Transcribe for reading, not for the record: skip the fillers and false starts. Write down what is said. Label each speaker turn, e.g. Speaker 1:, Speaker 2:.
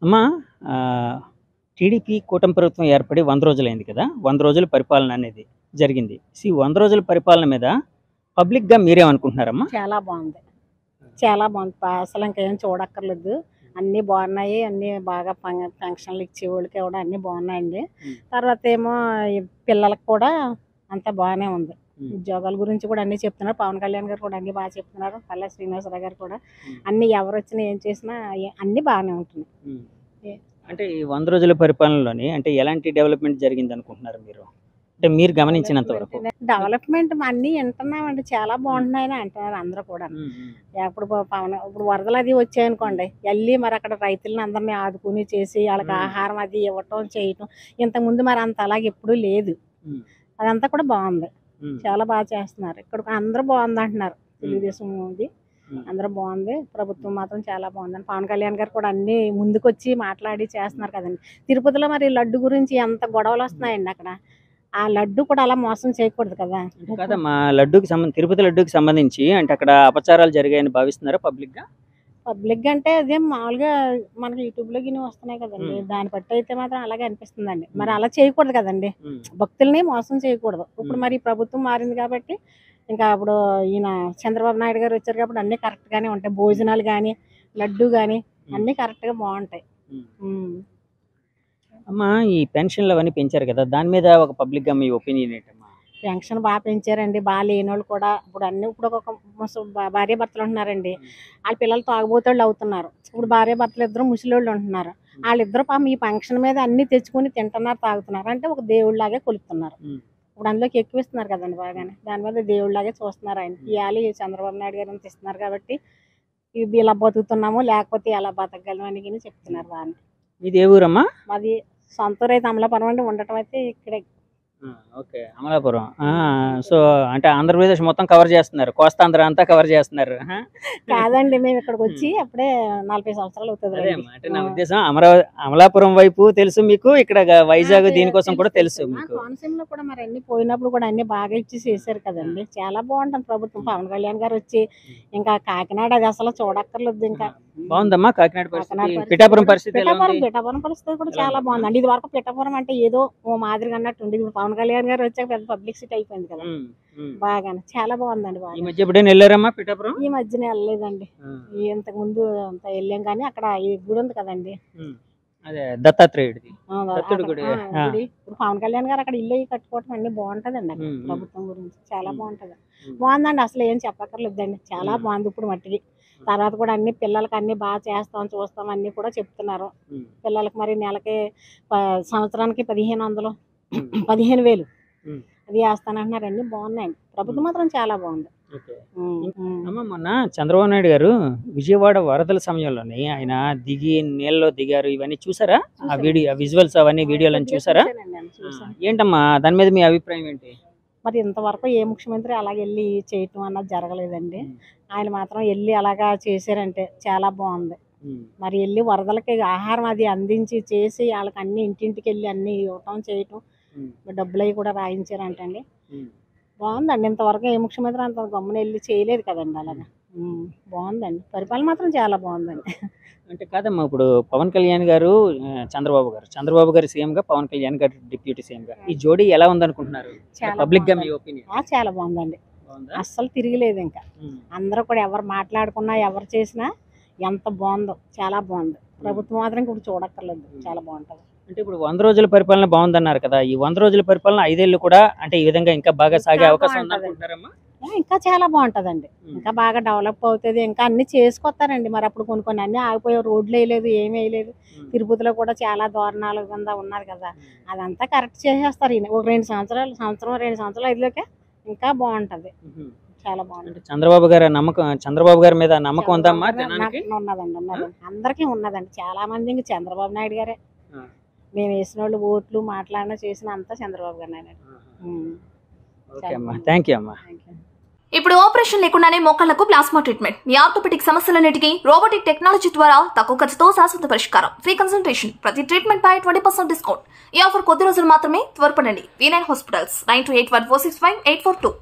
Speaker 1: అమ్మా టీడీపీ కూటమి ప్రభుత్వం ఏర్పడి 100 రోజులైంది కదా! 100 రోజుల పరిపాలన అనేది జరిగింది. 100 రోజుల పరిపాలన మీద పబ్లిక్‌గా మీరేమనుకుంటున్నారమ్మా?
Speaker 2: చాలా బాగుంది. చాలా బాగుంది. అసలు ఇంకేం చూడక్కర్లేదు. అన్నీ బాగున్నాయి. అన్నీ బాగా పెన్షన్లు ఇచ్చేవాళ్ళకి కూడా అన్నీ బాగున్నాయండి. తర్వాత ఏమో ఈ పిల్లలకు కూడా అంతా బాగానే ఉంది. ఉద్యోగాల గురించి కూడా అన్నీ చెప్తున్నారు. పవన్ కళ్యాణ్ గారు కూడా అన్నీ బాగా చెప్తున్నారు. పల్లా శ్రీనివాసరావు గారు కూడా అన్నీ ఎవరు వచ్చినా ఏం చేసినా అన్నీ బాగానే ఉంటున్నాయి.
Speaker 1: అంటే ఈ 100 రోజుల పరిపాలనలోని అంటే ఎలాంటి డెవలప్‌మెంట్ జరిగిందనుకుంటున్నారు మీరు? అంటే మీరు గమనించినంత వరకు.
Speaker 2: డెవలప్మెంట్ అన్నీ వింటున్నామండి. చాలా బాగుంటున్నాయని అంటున్నారు అందరూ కూడా. ఇప్పుడు వరదలు అది వచ్చాయనుకోండి, వెళ్ళి మరి అక్కడ రైతులను అందరినీ ఆదుకుని చేసి వాళ్ళకి ఆహారం అది ఇవ్వటం చేయటం ఇంతకుముందు మరి అంత అలాగే ఎప్పుడూ లేదు. అదంతా కూడా బాగుంది. చాలా బాగా చేస్తున్నారు. ఇక్కడ అందరూ బాగుంది అంటున్నారు. తెలుగుదేశం ఇది అందరూ బాగుంది. ప్రభుత్వం మాత్రం చాలా బాగుందని పవన్ కళ్యాణ్ గారు కూడా అన్ని ముందుకొచ్చి మాట్లాడి చేస్తున్నారు కదండి. తిరుపతిలో మరి లడ్డు గురించి ఎంత గొడవలు వస్తున్నాయండి అక్కడ. ఆ లడ్డు కూడా అలా మోసం చేయకూడదు కదా.
Speaker 1: కాదమ్మా, తిరుపతి లడ్డూకి సంబంధించి అంటే అక్కడ అపచారాలు జరిగాయని భావిస్తున్నారా పబ్లిక్‌గా?
Speaker 2: పబ్లిక్ అంటే అదే మామూలుగా మనకి యూట్యూబ్లో గిని వస్తున్నాయి కదండి. దాన్ని బట్టి అయితే మాత్రం అలాగే అనిపిస్తుందండి. మరి అలా చేయకూడదు కదండి. భక్తుల్ని మోసం చేయకూడదు. ఇప్పుడు మరి ప్రభుత్వం మారింది కాబట్టి ఇంకా అప్పుడు ఈయన చంద్రబాబు నాయుడు గారు వచ్చారు కాబట్టి అన్నీ కరెక్ట్గానే ఉంటాయి. భోజనాలు కానీ లడ్డు కానీ అన్నీ కరెక్ట్గా బాగుంటాయి.
Speaker 1: అమ్మా, ఈ పెన్షన్లు అవన్నీ పెంచారు కదా, దాని మీద ఒక పబ్లిక్‌గా మీ ఒపీనియన్ ఏంటమ్మా?
Speaker 2: పెన్షన్ బాగా పెంచారండి. బాగా లేని వాళ్ళు కూడా ఇప్పుడు ఒక భార్య భర్తలు ఉంటున్నారండి. వాళ్ళ పిల్లలు తాగుబోతోళ్ళు అవుతున్నారు. ఇప్పుడు భార్య భర్తలు ఇద్దరు ముసలోళ్ళు ఉంటున్నారు. వాళ్ళిద్దరు పాపం ఈ పెన్షన్ మీద అన్ని తెచ్చుకుని తింటున్నారు, తాగుతున్నారు. అంటే ఒక దేవుళ్ళలాగే కొలుస్తున్నారు. ఇప్పుడు అందులోకి ఎక్కువ ఇస్తున్నారు కదండి బాగానే. దాని మీద దేవుళ్ళలాగే చూస్తున్నారు ఆయన. ఇవాళ చంద్రబాబు నాయుడు గారు అంత ఇస్తున్నారు కాబట్టి ఇది ఇలా బతుకుతున్నాము, లేకపోతే ఎలా బతకగలం అని చెప్తున్నారు బాగానే.
Speaker 1: ఇది ఏ ఊరమ్మా?
Speaker 2: మాది సొంత ఊరు అయితే అమలాపురం అండి. ఉండటం అయితే ఇక్కడే.
Speaker 1: ఓకే, అమలాపురం. సో అంటే ఆంధ్రప్రదేశ్ మొత్తం కవర్ చేస్తున్నారు, కోస్తాంధ్ర అంతా కవర్ చేస్తున్నారు.
Speaker 2: కాదండి, మేము ఇక్కడికి వచ్చి అప్పుడే 40 సంవత్సరాలు అవుతుంది.
Speaker 1: అంటే నా ఉద్దేశం అమలాపురం వైపు తెలుసు మీకు, ఇక్కడ వైజాగ్ దీనికోసం కూడా తెలుసు మీకు.
Speaker 2: కోనసీమలో కూడా మరి అన్ని పోయినప్పుడు కూడా అన్ని బాగా ఇచ్చి చేశారు కదండి. చాలా బాగుంటుంది ప్రభుత్వం. పవన్ కళ్యాణ్ గారు వచ్చి ఇంకా కాకినాడ అది అసలు చూడక్కర్లేదు. ఇంకా
Speaker 1: బాగుందమ్మా కాకినాడ పరిస్థితి. పిఠాపురం
Speaker 2: పరిస్థితి కూడా చాలా బాగుందండి. ఇది వరకు పిఠాపురం అంటే ఏదో ఓ మాదిరిగా అన్నట్టు ఉండేది. పవన్ కళ్యాణ్ గారు వచ్చాక పెద్ద పబ్లిసిటీ అయిపోయింది కదా. బాగా చాలా బాగుందండి.
Speaker 1: ఈ మధ్య ఎప్పుడైనా వెళ్ళారమ్మా పిఠాపురం?
Speaker 2: ఈ మధ్యన వెళ్ళలేదండి. ఇంతకు ముందు అంత వెళ్ళాం కానీ అక్కడ ఈ గుడి ఉంది కదండి,
Speaker 1: అదే దత్తాత్రేయుడిది.
Speaker 2: ఇప్పుడు పవన్ కళ్యాణ్ గారు అక్కడ ఇల్లు కట్టుకోవటం అన్ని బాగుంటదండి. అక్కడ ప్రభుత్వం గురించి చాలా బాగుంటది. బాగుందండి, అసలు ఏం చెప్పక్కర్లేదండి. చాలా బాగుంది ఇప్పుడు మట్టికి. తర్వాత కూడా అన్ని పిల్లలకి అన్ని బాగా చేస్తాం చూస్తాం అన్ని కూడా చెప్తున్నారు. పిల్లలకి మరి నెలకి సంవత్సరానికి 1500 15,000 అది వేస్తానంటున్నారు. అన్ని బాగున్నాయండి. ప్రభుత్వం మాత్రం చాలా బాగుంది.
Speaker 1: మొన్న చంద్రబాబు నాయుడు గారు విజయవాడ వరదల సమయంలోనే ఆయన నీళ్ళలో దిగారు, ఇవన్నీ చూసారా? ఆ విజువల్స్ అవన్నీ వీడియోలను చూసారా? ఏంటమ్మా దాని మీద మీ అభిప్రాయం ఏంటి?
Speaker 2: మరి ఇంతవరకు ఏ ముఖ్యమంత్రి అలాగ వెళ్ళి చేయటం అన్నది జరగలేదండి. ఆయన మాత్రం వెళ్ళి అలాగా చేశారంటే చాలా బాగుంది. మరి వెళ్ళి వరదలకి ఆహారం అది అందించి చేసి వాళ్ళకి అన్ని ఇంటింటికి వెళ్ళి అన్ని ఇవ్వటం చేయటం, డబ్బులు అవి కూడా రాయించారంటండి. బాగుందండి. ఇంతవరకు ఏ ముఖ్యమంత్రి అంత గమ్మున వెళ్ళి చేయలేదు కదండి. అలాగా బాగుందండి. పరిపాలన మాత్రం చాలా బాగుందండి.
Speaker 1: అంటే కాదమ్మా, ఇప్పుడు పవన్ కళ్యాణ్ గారు చంద్రబాబు గారు సీఎం గా, పవన్ కళ్యాణ్ గారు డిప్యూటీ సీఎం గా, ఈ జోడీ ఎలా ఉందనుకుంటున్నారు పబ్లిక్ గా మీ ఒపీనియన్?
Speaker 2: చాలా బాగుందండి. అస్సలు తిరిగిలేదు. ఇంకా అందరూ కూడా ఎవరు మాట్లాడుకున్నా ఎవరు చేసినా ఎంత బాగుందో, చాలా బాగుంది. ప్రభుత్వం మాత్రం ఇప్పుడు చూడక్కర్లేదు, చాలా బాగుంటుంది.
Speaker 1: అంటే ఇప్పుడు 100 రోజుల పరిపాలన బాగుందన్నారు కదా, ఈ 100 రోజుల పరిపాలన 5 ఏళ్ళు కూడా అంటే ఈ విధంగా ఇంకా బాగా సాగే అవకాశం ఉందనుకుంటున్నారమ్మా?
Speaker 2: ఇంకా చాలా బాగుంటుందండి. ఇంకా బాగా డెవలప్ అవుతుంది. ఇంకా అన్ని చేసుకొస్తారండి. మరి అప్పుడు కొన్ని అన్ని ఆగిపోయే రోడ్లు వేయలేదు, ఏమీ వేయలేదు. తిరుపతిలో కూడా చాలా దారుణాలు కింద ఉన్నారు కదా, అదంతా కరెక్ట్ చేసేస్తారు. ఒక 2 సంవత్సరాలు 2 సంవత్సరాలు ఐదులోకే ఇంకా బాగుంటది. చాలా బాగుంటుంది.
Speaker 1: చంద్రబాబు గారి మీద నమ్మకం ఉందమ్మా?
Speaker 2: ఉన్నదండి. అందరికీ ఉన్నదండి. చాలా మంది ఇంక చంద్రబాబు నాయుడు గారే. మేము వేసిన వాళ్ళు ఓట్లు మాట్లాడినా చేసిన అంతా చంద్రబాబు గారు.
Speaker 3: ఇప్పుడు ఆపరేషన్ లేకుండానే మోకాళ్లకు ప్లాస్మా ట్రీట్మెంట్. మీ ఆర్థోపెడిక్ సమస్యలన్నిటికీ రోబోటిక్ టెక్నాలజీ ద్వారా తక్కువ ఖర్చుతో శాశ్వత పరిష్కారం. Free consultation. ప్రతి ట్రీట్మెంట్ పై 20% డిస్కౌంట్. ఈ ఆఫర్ కొద్ది రోజులు మాత్రమే. త్వరపడండి. V9 hospitals 9281465842.